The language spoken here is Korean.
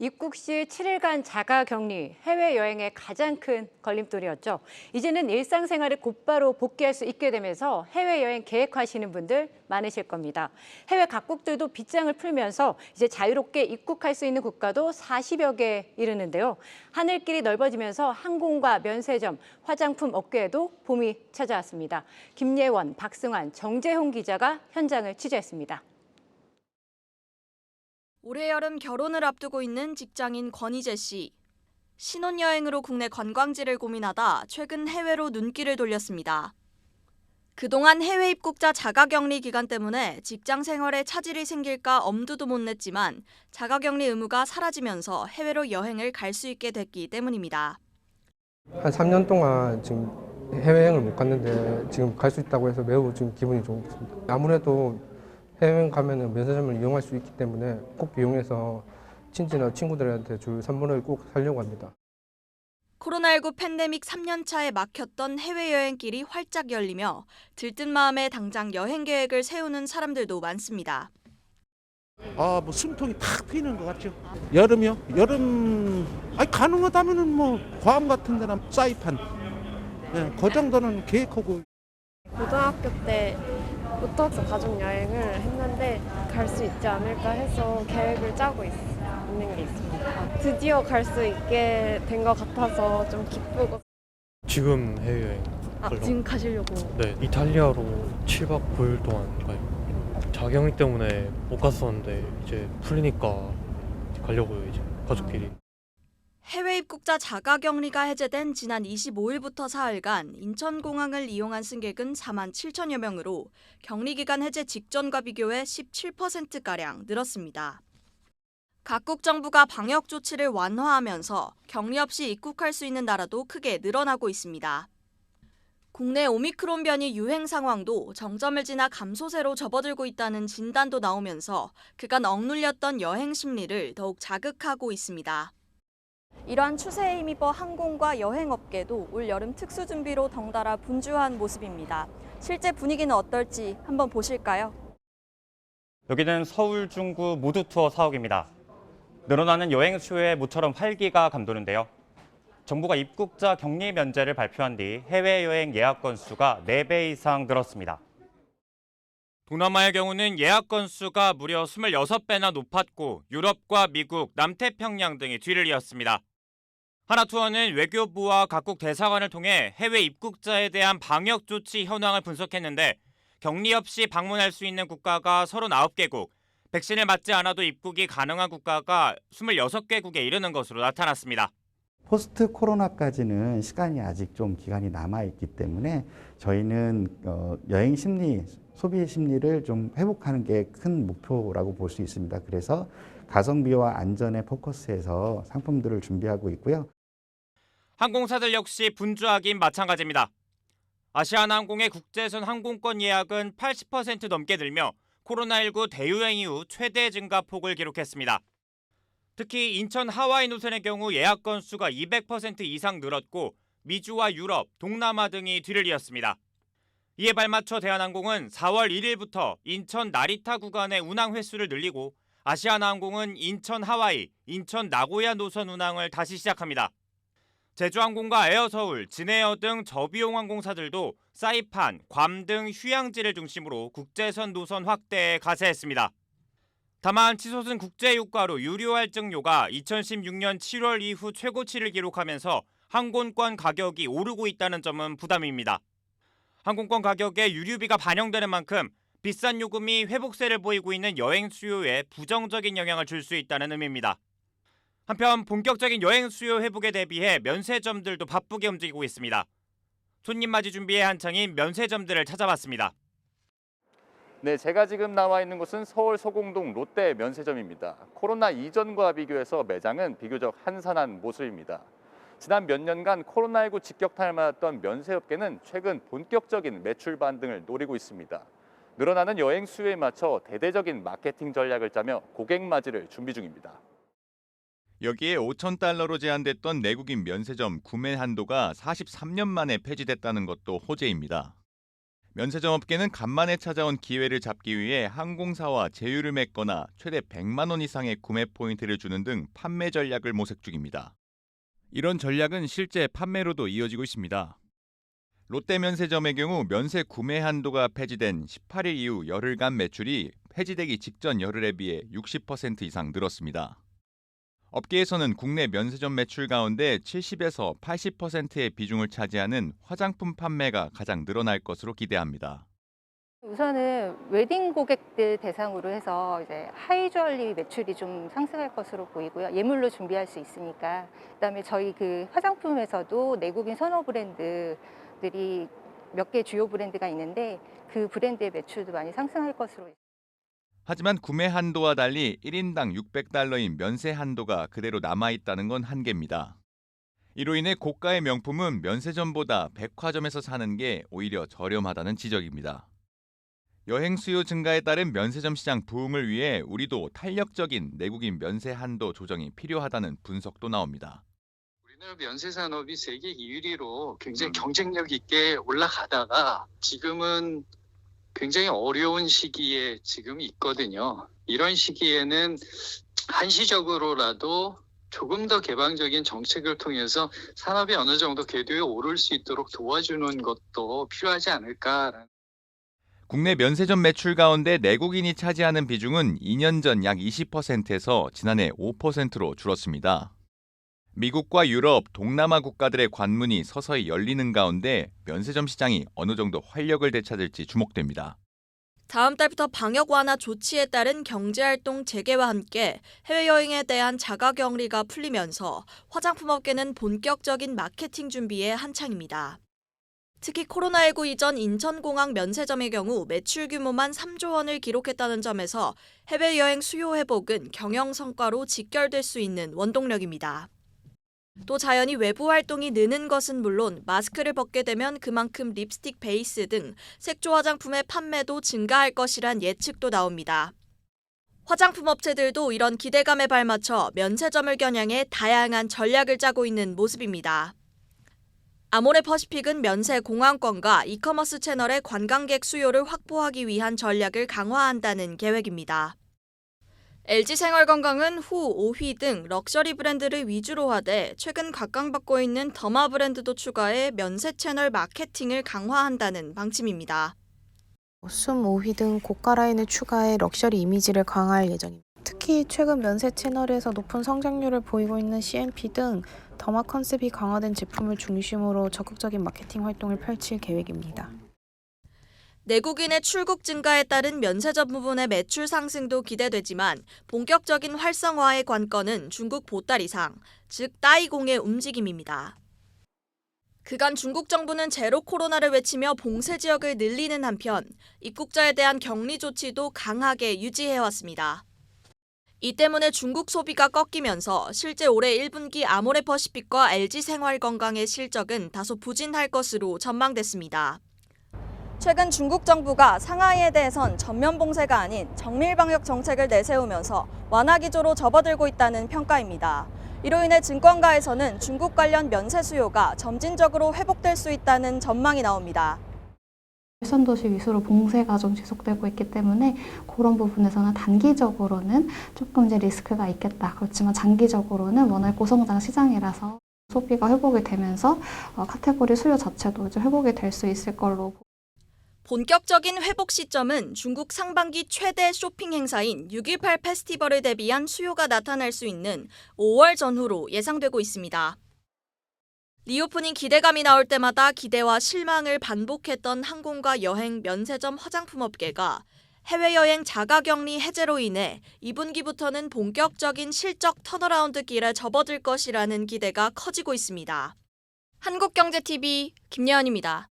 입국 시 7일간 자가격리, 해외여행의 가장 큰 걸림돌이었죠. 이제는 일상생활에 곧바로 복귀할 수 있게 되면서 해외여행 계획하시는 분들 많으실 겁니다. 해외 각국들도 빗장을 풀면서 이제 자유롭게 입국할 수 있는 국가도 40여 개에 이르는데요. 하늘길이 넓어지면서 항공과 면세점, 화장품 업계에도 봄이 찾아왔습니다. 김예원, 박승환, 정재홍 기자가 현장을 취재했습니다. 올해 여름 결혼을 앞두고 있는 직장인 권희재 씨. 신혼여행으로 국내 관광지를 고민하다 최근 해외로 눈길을 돌렸습니다. 그동안 해외 입국자 자가격리 기간 때문에 직장 생활에 차질이 생길까 엄두도 못 냈지만 자가격리 의무가 사라지면서 해외로 여행을 갈 수 있게 됐기 때문입니다. 한 3년 동안 지금 해외여행을 못 갔는데 지금 갈 수 있다고 해서 매우 지금 기분이 좋습니다. 아무래도 해외여행 가면은 면세점을 이용할 수 있기 때문에 꼭 이용해서 친지나 친구들한테 줄 선물을 꼭 사려고 합니다. 코로나19 팬데믹 3년 차에 막혔던 해외여행길이 활짝 열리며 들뜬 마음에 당장 여행 계획을 세우는 사람들도 많습니다. 뭐 숨통이 탁 트이는 것 같죠. 여름이요? 여름 가능하다면은 뭐 괌 같은 데나 사이판, 그 정도는 계획하고. 고등학교 때부터 가족 여행을 했는데 갈 수 있지 않을까 해서 계획을 짜고 있는 게 있습니다. 드디어 갈 수 있게 된 것 같아서 좀 기쁘고. 지금 해외여행 지금 가시려고? 네, 이탈리아로 7박 9일 동안 가요. 자격리 때문에 못 갔었는데 이제 풀리니까 가려고요, 이제 가족끼리. 해외 입국자 자가격리가 해제된 지난 25일부터 사흘간 인천공항을 이용한 승객은 4만 7천여 명으로 격리기간 해제 직전과 비교해 17%가량 늘었습니다. 각국 정부가 방역 조치를 완화하면서 격리 없이 입국할 수 있는 나라도 크게 늘어나고 있습니다. 국내 오미크론 변이 유행 상황도 정점을 지나 감소세로 접어들고 있다는 진단도 나오면서 그간 억눌렸던 여행 심리를 더욱 자극하고 있습니다. 이러한 추세에 힘입어 항공과 여행업계도 올 여름 특수 준비로 덩달아 분주한 모습입니다. 실제 분위기는 어떨지 한번 보실까요? 여기는 서울 중구 모두 투어 사옥입니다. 늘어나는 여행 수요에 모처럼 활기가 감도는데요. 정부가 입국자 격리 면제를 발표한 뒤 해외여행 예약 건수가 4배 이상 늘었습니다. 동남아의 경우는 예약 건수가 무려 26배나 높았고 유럽과 미국, 남태평양 등이 뒤를 이었습니다. 하나투어는 외교부와 각국 대사관을 통해 해외 입국자에 대한 방역 조치 현황을 분석했는데 격리 없이 방문할 수 있는 국가가 39개국, 백신을 맞지 않아도 입국이 가능한 국가가 26개국에 이르는 것으로 나타났습니다. 포스트 코로나까지는 시간이 아직 좀 기간이 남아있기 때문에 저희는 여행 심리, 소비 심리를 좀 회복하는 게 큰 목표라고 볼 수 있습니다. 그래서 가성비와 안전에 포커스해서 상품들을 준비하고 있고요. 항공사들 역시 분주하긴 마찬가지입니다. 아시아나항공의 국제선 항공권 예약은 80% 넘게 늘며 코로나19 대유행 이후 최대 증가폭을 기록했습니다. 특히 인천 하와이 노선의 경우 예약 건수가 200% 이상 늘었고 미주와 유럽, 동남아 등이 뒤를 이었습니다. 이에 발맞춰 대한항공은 4월 1일부터 인천 나리타 구간의 운항 횟수를 늘리고 아시아나항공은 인천 하와이, 인천 나고야 노선 운항을 다시 시작합니다. 제주항공과 에어서울, 진에어 등 저비용 항공사들도 사이판, 괌 등 휴양지를 중심으로 국제선 노선 확대에 가세했습니다. 다만 치솟은 국제유가로 유료 할증료가 2016년 7월 이후 최고치를 기록하면서 항공권 가격이 오르고 있다는 점은 부담입니다. 항공권 가격에 유류비가 반영되는 만큼 비싼 요금이 회복세를 보이고 있는 여행 수요에 부정적인 영향을 줄 수 있다는 의미입니다. 한편 본격적인 여행 수요 회복에 대비해 면세점들도 바쁘게 움직이고 있습니다. 손님 맞이 준비에 한창인 면세점들을 찾아봤습니다. 네, 제가 지금 나와 있는 곳은 서울 서공동 롯데 면세점입니다. 코로나 이전과 비교해서 매장은 비교적 한산한 모습입니다. 지난 몇 년간 코로나19 직격탄을 맞았던 면세업계는 최근 본격적인 매출 반등을 노리고 있습니다. 늘어나는 여행 수요에 맞춰 대대적인 마케팅 전략을 짜며 고객 맞이를 준비 중입니다. 여기에 5,000달러로 제한됐던 내국인 면세점 구매 한도가 43년 만에 폐지됐다는 것도 호재입니다. 면세점 업계는 간만에 찾아온 기회를 잡기 위해 항공사와 제휴를 맺거나 최대 100만 원 이상의 구매 포인트를 주는 등 판매 전략을 모색 중입니다. 이런 전략은 실제 판매로도 이어지고 있습니다. 롯데 면세점의 경우 면세 구매 한도가 폐지된 18일 이후 열흘간 매출이 폐지되기 직전 열흘에 비해 60% 이상 늘었습니다. 업계에서는 국내 면세점 매출 가운데 70에서 80%의 비중을 차지하는 화장품 판매가 가장 늘어날 것으로 기대합니다. 우선은 웨딩 고객들 대상으로 해서 이제 하이주얼리 매출이 좀 상승할 것으로 보이고요. 예물로 준비할 수 있으니까. 그다음에 저희 그 화장품에서도 내국인 선호 브랜드들이 몇 개 주요 브랜드가 있는데 그 브랜드의 매출도 많이 상승할 것으로. 하지만 구매 한도와 달리 1인당 $600인 면세 한도가 그대로 남아있다는 건 한계입니다. 이로 인해 고가의 명품은 면세점보다 백화점에서 사는 게 오히려 저렴하다는 지적입니다. 여행 수요 증가에 따른 면세점 시장 부흥을 위해 우리도 탄력적인 내국인 면세 한도 조정이 필요하다는 분석도 나옵니다. 우리나라 면세 산업이 세계 2위로 굉장히 경쟁력 있게 올라가다가 지금은 굉장히 어려운 시기에 지금 있거든요. 이런 시기에는 한시적으로라도 조금 더 개방적인 정책을 통해서 산업이 어느 정도 궤도에 오를 수 있도록 도와주는 것도 필요하지 않을까. 국내 면세점 매출 가운데 내국인이 차지하는 비중은 2년 전 약 20%에서 지난해 5%로 줄었습니다. 미국과 유럽, 동남아 국가들의 관문이 서서히 열리는 가운데 면세점 시장이 어느 정도 활력을 되찾을지 주목됩니다. 다음 달부터 방역 완화 조치에 따른 경제활동 재개와 함께 해외여행에 대한 자가격리가 풀리면서 화장품업계는 본격적인 마케팅 준비에 한창입니다. 특히 코로나19 이전 인천공항 면세점의 경우 매출 규모만 3조 원을 기록했다는 점에서 해외여행 수요 회복은 경영 성과로 직결될 수 있는 원동력입니다. 또 자연히 외부 활동이 느는 것은 물론 마스크를 벗게 되면 그만큼 립스틱 베이스 등 색조 화장품의 판매도 증가할 것이란 예측도 나옵니다. 화장품 업체들도 이런 기대감에 발맞춰 면세점을 겨냥해 다양한 전략을 짜고 있는 모습입니다. 아모레퍼시픽은 면세 공항권과 이커머스 채널의 관광객 수요를 확보하기 위한 전략을 강화한다는 계획입니다. LG생활건강은 후, 오휘 등 럭셔리 브랜드를 위주로 하되 최근 각광받고 있는 더마 브랜드도 추가해 면세 채널 마케팅을 강화한다는 방침입니다. 숨, 오휘 등 고가 라인을 추가해 럭셔리 이미지를 강화할 예정입니다. 특히 최근 면세 채널에서 높은 성장률을 보이고 있는 CNP 등 더마 컨셉이 강화된 제품을 중심으로 적극적인 마케팅 활동을 펼칠 계획입니다. 내국인의 출국 증가에 따른 면세점 부분의 매출 상승도 기대되지만 본격적인 활성화의 관건은 중국 보따리상, 즉 따이공의 움직임입니다. 그간 중국 정부는 제로 코로나를 외치며 봉쇄 지역을 늘리는 한편 입국자에 대한 격리 조치도 강하게 유지해왔습니다. 이 때문에 중국 소비가 꺾이면서 실제 올해 1분기 아모레퍼시픽과 LG생활건강의 실적은 다소 부진할 것으로 전망됐습니다. 최근 중국 정부가 상하이에 대해선 전면 봉쇄가 아닌 정밀 방역 정책을 내세우면서 완화 기조로 접어들고 있다는 평가입니다. 이로 인해 증권가에서는 중국 관련 면세 수요가 점진적으로 회복될 수 있다는 전망이 나옵니다. 일선도시 위주로 봉쇄가 좀 지속되고 있기 때문에 그런 부분에서는 단기적으로는 조금 이제 리스크가 있겠다. 그렇지만 장기적으로는 워낙 고성장 시장이라서 소비가 회복이 되면서 카테고리 수요 자체도 이제 회복이 될 수 있을 걸로. 본격적인 회복 시점은 중국 상반기 최대 쇼핑 행사인 6.18 페스티벌을 대비한 수요가 나타날 수 있는 5월 전후로 예상되고 있습니다. 리오프닝 기대감이 나올 때마다 기대와 실망을 반복했던 항공과 여행, 면세점, 화장품 업계가 해외여행 자가격리 해제로 인해 2분기부터는 본격적인 실적 턴어라운드 길에 접어들 것이라는 기대가 커지고 있습니다. 한국경제TV 김예언입니다.